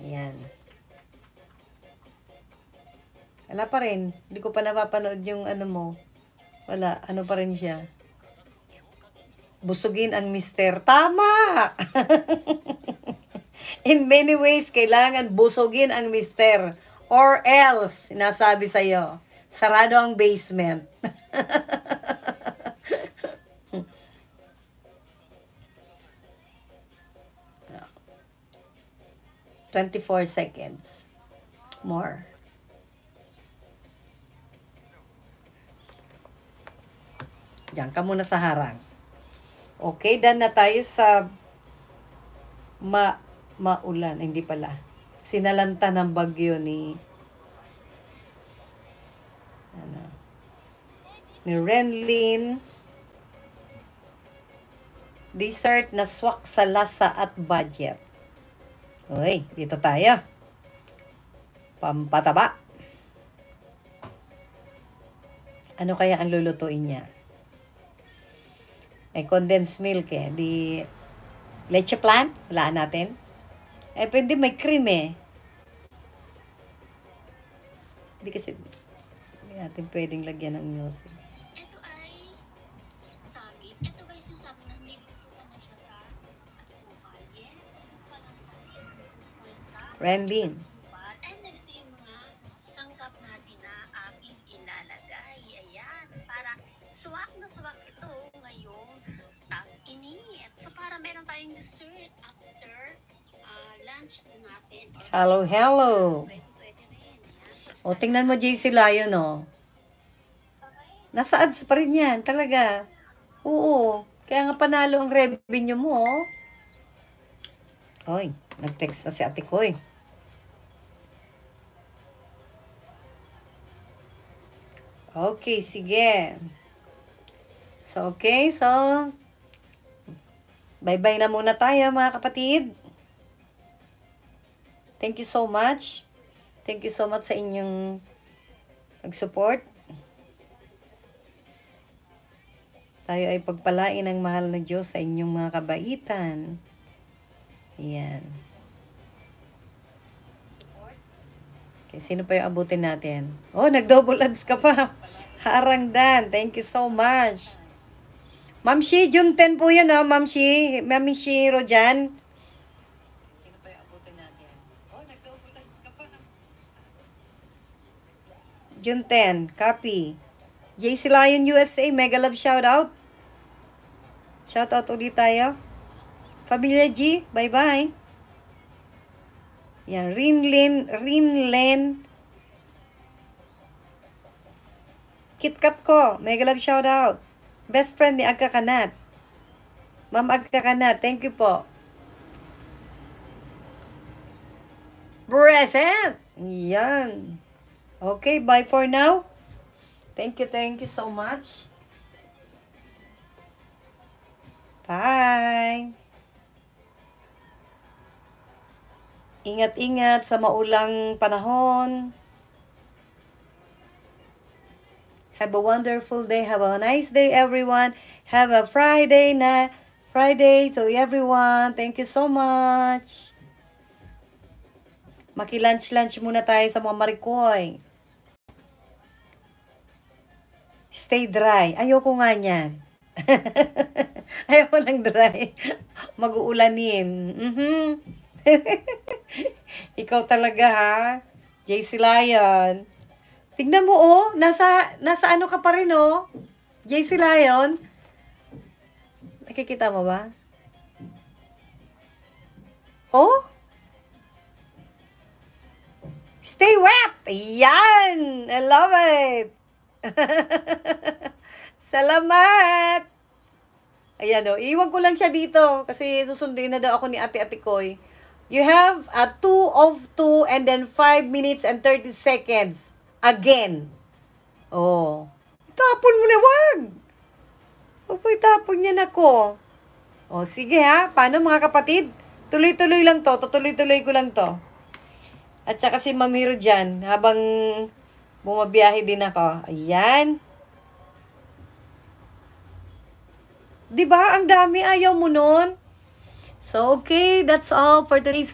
Ayan. Wala pa rin. Hindi ko pa napapanood yung ano mo. Wala. Ano pa rin siya. Busugin ang mister. Tama! In many ways, kailangan busugin ang mister. Or else, sinasabi sa'yo, sarado ang basement. 24 seconds. More. Diyan ka muna sa harang. Okay, done na tayo sa maulan. Hindi pala. Sinalanta ng bagyo ni Renlin. Dessert na swak sa lasa at budget. Uy, dito tayo. Pampataba. Ano kaya ang lulutuin niya? May condensed milk eh. Di leche plan, wala natin. Eh, pwede may cream eh. Hindi kasi, hindi natin pwedeng lagyan ng music. Ito ay saging. Ito guys yung sabi na nilutuan na siya sa asukal. Yes, asukal lang tayo. Rendin. Asukal. And then ito yung mga sangkap natin na aking ilalagay. Ayan. Para suwak na suwak ito ngayong tag-init. So para meron tayong dessert after lunch natin. Hello, hello. Pwede rin. O, tingnan mo JC Lion, no? Nasa ads pa rin yan, talaga. Oo. Kaya nga panalo ang revenue mo, oh. Oy, nag-text na si ate ko, eh. Okay, sige. So, okay. So, bye-bye na muna tayo, mga kapatid. Thank you so much. Thank you so much sa inyong pag-support. Tayo ay pagpalain ng mahal na Diyos sa inyong mga kabaitan. Ayan. Okay, sino pa yung abutin natin? Oh, nag-double ads ka pa. Harang Dan. Thank you so much. Ma'am Shi, June 10 po yan, oh. Ma'am Shi Rojan. Sino pa yung abutin natin? Oh, nag-double ads ka pa. June 10, copy. JC Lion USA, mega love shoutout. Shoutout ulit tayo. Familia G, bye-bye. Yan, Rinlen. KitKat ko, mega love shoutout. Best friend ni Agka Kanat. Ma'am Agka Kanat, thank you po. Present! Yan. Okay, bye for now. Thank you so much. Bye. Ingat-ingat sa maulang panahon. Have a wonderful day. Have a nice day, everyone. Have a Friday to everyone. Thank you so much. Maki-lunch muna tayo sa mga marikoy. Stay dry. Ayoko nga niyan. Ayoko ng dry. Mag-uulanin. Ikaw talaga, ha? JC Lion. Tignan mo, oh. Nasa ano ka pa rin, oh. JC Lion. Nakikita mo ba? Oh? Stay wet! Yan! I love it! Salamat! Ayan, oh. Iwan ko lang siya dito kasi susunduin na daw ako ni Ate Koy. You have a 2 of 2 and then 5 minutes and 30 seconds. Again. Oh. Tapon mo na, wag! Huwag mo itapon yan ako. Oh, sige ha. Paano mga kapatid? Tuloy-tuloy lang to. Tutuloy-tuloy ko lang to. At saka si Mamiro dyan, habang bumabiyahe din ako. Ayan. Diba? Ang dami. Ayaw mo nun. So, okay. That's all for today's